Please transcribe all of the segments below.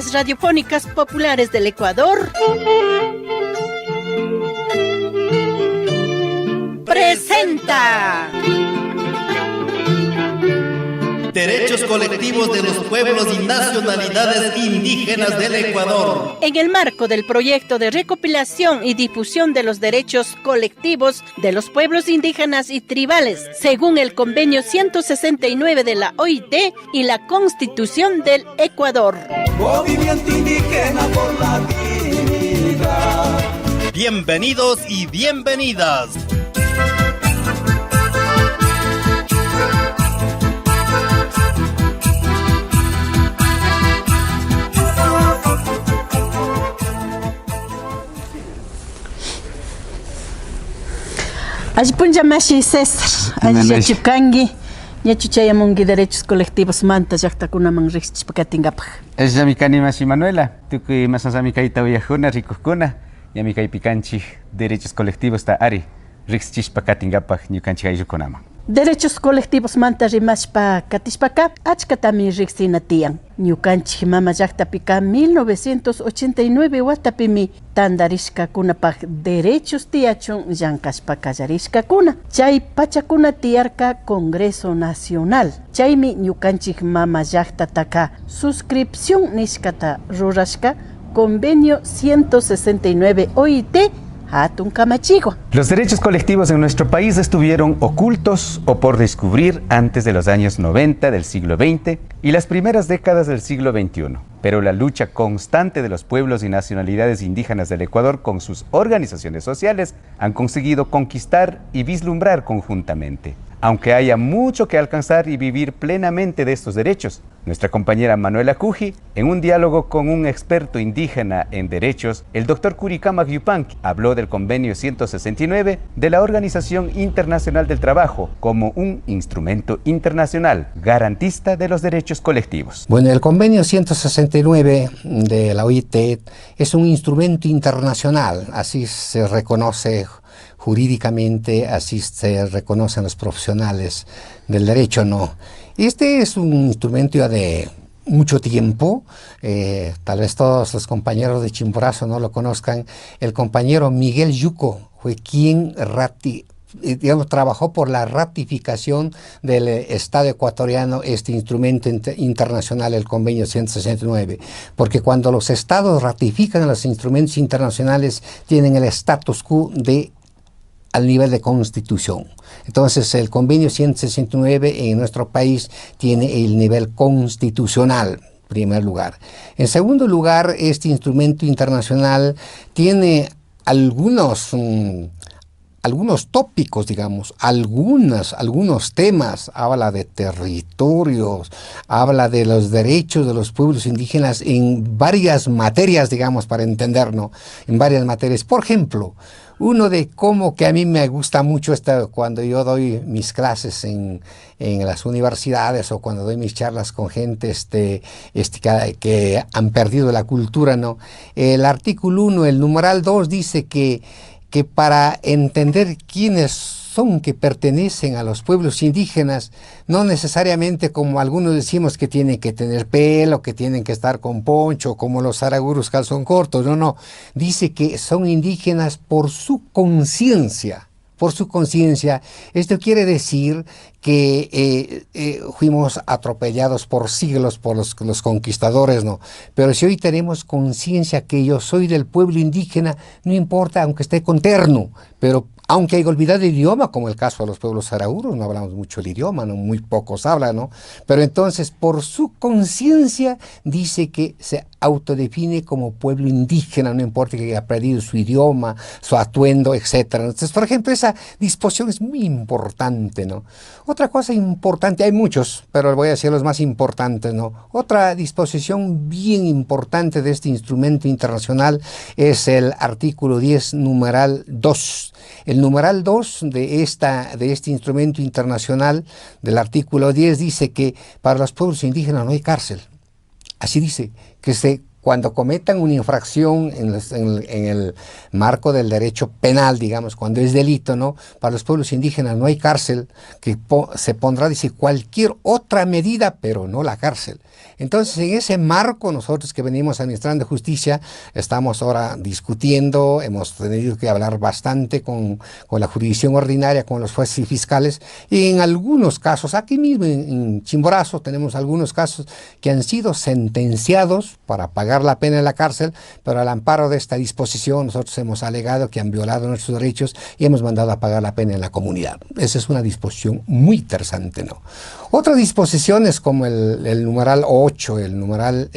Ondas Radiofónicas Populares del Ecuador presenta Derechos colectivos de los pueblos y nacionalidades indígenas del Ecuador. En el marco del proyecto de recopilación y difusión de los derechos colectivos de los pueblos indígenas y tribales, según el convenio 169 de la OIT y la Constitución del Ecuador. Movimiento indígena por la dignidad. Bienvenidos y bienvenidas. Allpun llamashi César, allí chipkangi, yachuchayamungi derechos colectivos manta llaqtakunaman riqchipakatingapaq. Llamikani mashi Manuela, tukuy masasami kayta uyajuna rikuqkuna, yamikay pikanchik derechos colectivos ta ari riqchipakatingapaq ñukanchik ayllukunaman. Derechos colectivos manta rimashpa katishpaka achkatami riqsinatiyan. Ñukanchik mama llaqtapika 1989 watapimi tandarishkakunapaq derechos tiyachun llankashpa kallarishkakuna. Chay pachakuna tiyarka Congreso Nacional. Chaymi ñukanchik mama llaqtataka suscripción nishkata rurashka convenio 169 OIT Hatun Kamachigo. Los derechos colectivos en nuestro país estuvieron ocultos o por descubrir antes de los años 90 del siglo XX y las primeras décadas del siglo XXI. Pero la lucha constante de los pueblos y nacionalidades indígenas del Ecuador con sus organizaciones sociales han conseguido conquistar y vislumbrar conjuntamente. Aunque haya mucho que alcanzar y vivir plenamente de estos derechos, nuestra compañera Manuela Cuji, en un diálogo con un experto indígena en derechos, el doctor Curicama Yupanqui, habló del convenio 169 de la Organización Internacional del Trabajo como un instrumento internacional garantista de los derechos colectivos. Bueno, el convenio 169 de la OIT es un instrumento internacional, así se reconoce jurídicamente, así se reconocen los profesionales del derecho, ¿no? Este es un instrumento ya de mucho tiempo, tal vez todos los compañeros de Chimborazo no lo conozcan. El compañero Miguel Yuco fue quien trabajó por la ratificación del Estado ecuatoriano este instrumento internacional, el convenio 169, porque cuando los estados ratifican los instrumentos internacionales tienen el status quo al nivel de constitución. Entonces el convenio 169 en nuestro país tiene el nivel constitucional, en primer lugar. En segundo lugar, este instrumento internacional tiene algunos tópicos, digamos, algunos temas, habla de territorios, habla de los derechos de los pueblos indígenas en varias materias, digamos, para entendernos, en varias materias. Por ejemplo, uno de cómo que a mí me gusta mucho cuando yo doy mis clases en las universidades o cuando doy mis charlas con gente que han perdido la cultura, ¿no? El artículo 1, el numeral 2 dice que para entender quiénes son que pertenecen a los pueblos indígenas, no necesariamente como algunos decimos que tienen que tener pelo, que tienen que estar con poncho, como los aragurus calzón cortos, no, dice que son indígenas por su conciencia. Por su conciencia. Esto quiere decir que fuimos atropellados por siglos por los conquistadores, ¿no? Pero si hoy tenemos conciencia que yo soy del pueblo indígena, no importa, aunque esté con terno, pero aunque hay que olvidar el idioma, como el caso de los pueblos arahuros, no hablamos mucho el idioma, ¿no? Muy pocos hablan, ¿no? Pero entonces, por su conciencia, dice que se autodefine como pueblo indígena, no importa que haya perdido su idioma, su atuendo, etc. Entonces, por ejemplo, esa disposición es muy importante, ¿no? Otra cosa importante, hay muchos, pero voy a decir los más importantes, ¿no? Otra disposición bien importante de este instrumento internacional es el artículo 10, numeral 2. El numeral 2 de este instrumento internacional, del artículo 10, dice que para los pueblos indígenas no hay cárcel. Así dice, que se cuando cometan una infracción en el marco del derecho penal, digamos, cuando es delito, ¿no? Para los pueblos indígenas no hay cárcel, que se pondrá, dice, cualquier otra medida, pero no la cárcel. Entonces, en ese marco, nosotros que venimos administrando justicia, estamos ahora discutiendo, hemos tenido que hablar bastante con la jurisdicción ordinaria, con los jueces y fiscales, y en algunos casos, aquí mismo en Chimborazo, tenemos algunos casos que han sido sentenciados para pagar la pena en la cárcel, pero al amparo de esta disposición nosotros hemos alegado que han violado nuestros derechos y hemos mandado a pagar la pena en la comunidad. Esa es una disposición muy interesante, ¿no? Otras disposiciones como el numeral 8, el numeral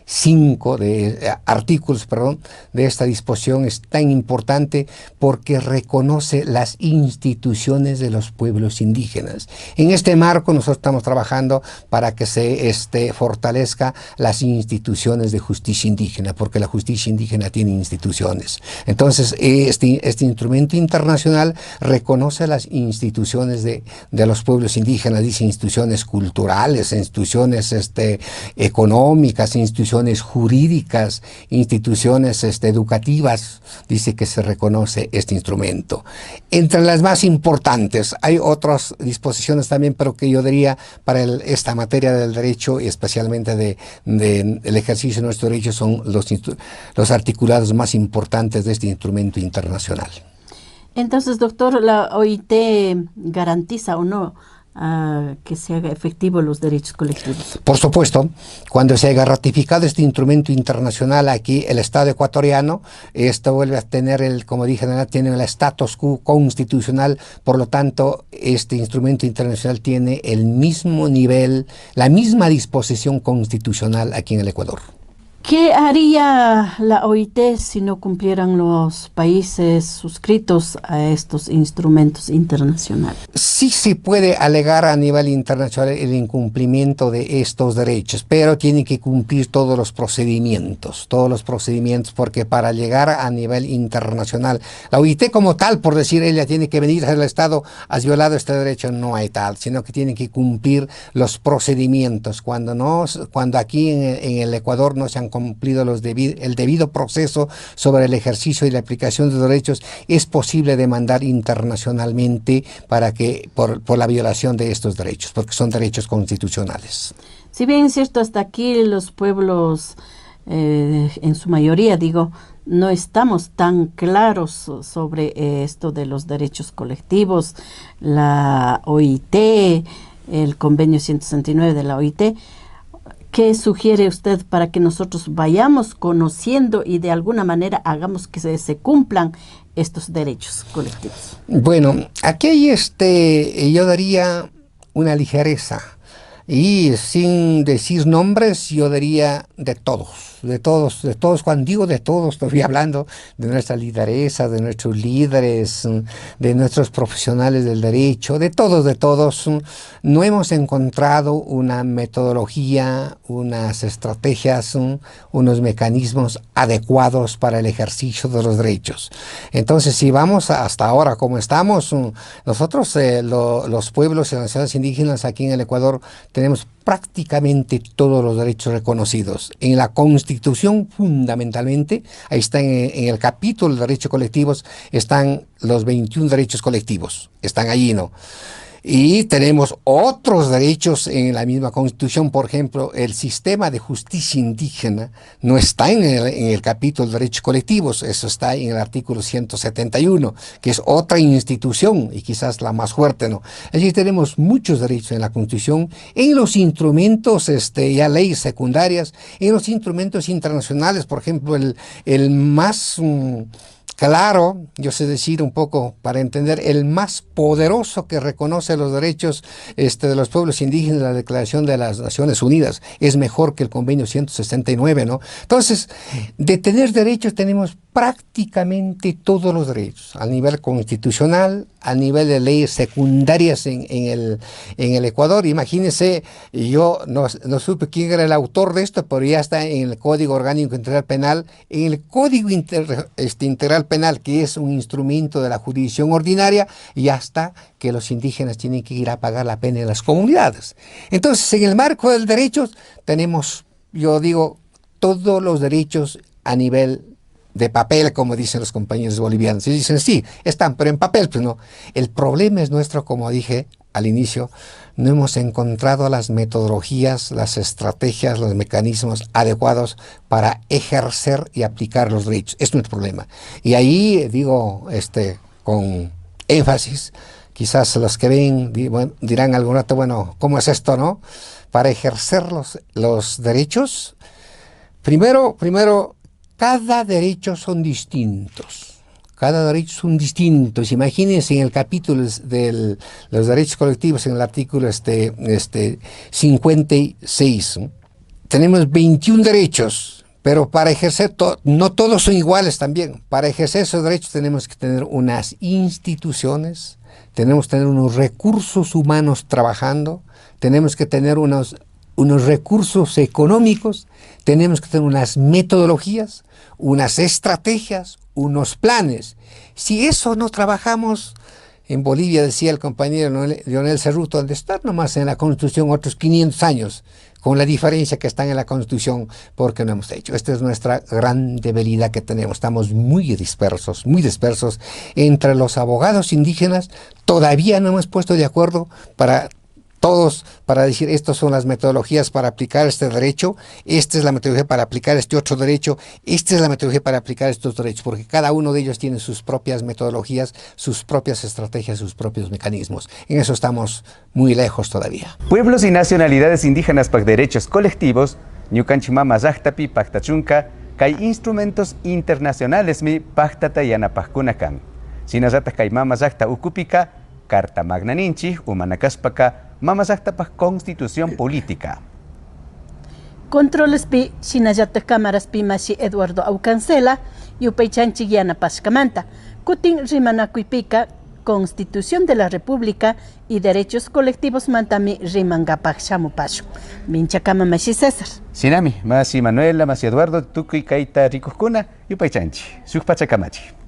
5 de artículos, perdón, de esta disposición es tan importante porque reconoce las instituciones de los pueblos indígenas. En este marco nosotros estamos trabajando para que se fortalezca las instituciones de justicia indígena, porque la justicia indígena tiene instituciones. Entonces, este instrumento internacional reconoce las instituciones de los pueblos indígenas, dice instituciones culturales, instituciones económicas, instituciones jurídicas, instituciones educativas, dice que se reconoce este instrumento. Entre las más importantes, hay otras disposiciones también, pero que yo diría para esta materia del derecho y especialmente del ejercicio de nuestros derechos son los articulados más importantes de este instrumento internacional. Entonces, doctor, ¿la OIT garantiza o no que se haga efectivo los derechos colectivos? Por supuesto, cuando se haya ratificado este instrumento internacional aquí, el Estado ecuatoriano, esto vuelve a tener, como dije, tiene el estatus quo constitucional, por lo tanto, este instrumento internacional tiene el mismo nivel, la misma disposición constitucional aquí en el Ecuador. ¿Qué haría la OIT si no cumplieran los países suscritos a estos instrumentos internacionales? Sí se puede alegar a nivel internacional el incumplimiento de estos derechos, pero tiene que cumplir todos los procedimientos, porque para llegar a nivel internacional, la OIT como tal, por decir, ella tiene que venir al Estado, has violado este derecho, no hay tal, sino que tiene que cumplir los procedimientos. Cuando aquí en el Ecuador no se han cumplido el debido proceso sobre el ejercicio y la aplicación de derechos, es posible demandar internacionalmente por la violación de estos derechos, porque son derechos constitucionales. Si bien es cierto, hasta aquí los pueblos, en su mayoría, no estamos tan claros sobre esto de los derechos colectivos, la OIT, el convenio 169 de la OIT. ¿Qué sugiere usted para que nosotros vayamos conociendo y de alguna manera hagamos que se cumplan estos derechos colectivos? Bueno, aquí yo daría una ligereza y sin decir nombres yo diría de todos. Cuando digo de todos, estoy hablando de nuestra lideresa, de nuestros líderes, de nuestros profesionales del derecho, de todos. No hemos encontrado una metodología, unas estrategias, unos mecanismos adecuados para el ejercicio de los derechos. Entonces, si vamos hasta ahora como estamos, nosotros, los pueblos y las naciones indígenas aquí en el Ecuador, tenemos prácticamente todos los derechos reconocidos. En la Constitución, fundamentalmente, ahí está en el capítulo de derechos colectivos, están los 21 derechos colectivos, están allí, ¿no? Y tenemos otros derechos en la misma Constitución, por ejemplo, el sistema de justicia indígena no está en el capítulo de derechos colectivos, eso está en el artículo 171, que es otra institución y quizás la más fuerte, ¿no? Allí tenemos muchos derechos en la Constitución, en los instrumentos, ya leyes secundarias, en los instrumentos internacionales, por ejemplo, el más claro, yo sé decir un poco para entender, el más poderoso que reconoce los derechos de los pueblos indígenas, la Declaración de las Naciones Unidas, es mejor que el convenio 169, ¿no? Entonces, de tener derechos tenemos prácticamente todos los derechos, a nivel constitucional, a nivel de leyes secundarias en el Ecuador. Imagínense, yo no supe quién era el autor de esto, pero ya está en el Código Orgánico Integral Penal, en el Código Integral Penal, que es un instrumento de la jurisdicción ordinaria, ya está que los indígenas tienen que ir a pagar la pena en las comunidades. Entonces, en el marco del derecho tenemos, yo digo, todos los derechos a nivel de papel, como dicen los compañeros bolivianos. Y dicen, sí, están, pero en papel, pues no. El problema es nuestro, como dije al inicio, no hemos encontrado las metodologías, las estrategias, los mecanismos adecuados para ejercer y aplicar los derechos. Es nuestro problema. Y ahí digo, con énfasis, quizás los que ven dirán algún rato, bueno, ¿cómo es esto, no? Para ejercer los derechos, primero, cada derecho son distintos. Cada derecho son distintos. Imagínense en el capítulo de los derechos colectivos, en el artículo 56, ¿no? Tenemos 21 derechos, pero para ejercer, no todos son iguales también. Para ejercer esos derechos tenemos que tener unas instituciones, tenemos que tener unos recursos humanos trabajando, tenemos que tener unos recursos económicos, tenemos que tener unas metodologías, unas estrategias, unos planes. Si eso no trabajamos, en Bolivia, decía el compañero Leonel Cerruto, al estar nomás en la Constitución otros 500 años, con la diferencia que están en la Constitución, porque no hemos hecho. Esta es nuestra gran debilidad que tenemos. Estamos muy dispersos entre los abogados indígenas. Todavía no hemos puesto de acuerdo para decir, estas son las metodologías para aplicar este derecho, esta es la metodología para aplicar este otro derecho, esta es la metodología para aplicar estos derechos, porque cada uno de ellos tiene sus propias metodologías, sus propias estrategias, sus propios mecanismos. En eso estamos muy lejos todavía. Pueblos y nacionalidades indígenas para derechos colectivos, ñukanchimama llaqtapi paktachunka, kay instrumentos internacionales mi paktata yanapajkunakan. Sinallataj kay mama llaqta ukupika, Carta Magna ninchi, Umanakaspaka, Mamasactapaj Constitución Política. Controles pi, Shinayata Cámaras pi Mashi Eduardo Aucancela, Yupaychanchi Guiana Pascamanta, Kutin Rimanacuipica, Constitución de la República y Derechos Colectivos Mantami Rimangapaj Shamupashu. Minchacama Mashi César. Sinami, Masi Manuela, Masi Eduardo, Tukuy Kaita Rikuskuna, Yupaychanchi, Sukpachacamachi.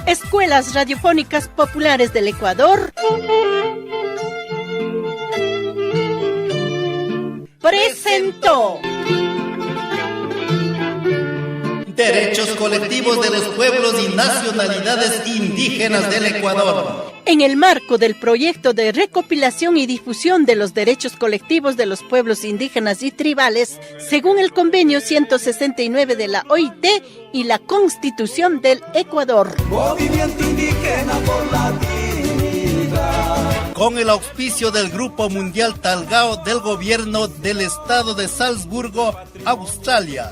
Escuelas Radiofónicas Populares del Ecuador presentó Derechos colectivos de los pueblos y nacionalidades indígenas del Ecuador. En el marco del proyecto de recopilación y difusión de los derechos colectivos de los pueblos indígenas y tribales, según el convenio 169 de la OIT y la Constitución del Ecuador. Movimiento indígena por la dignidad. Con el auspicio del Grupo Mundial Talgao del Gobierno del Estado de Salzburgo, Australia.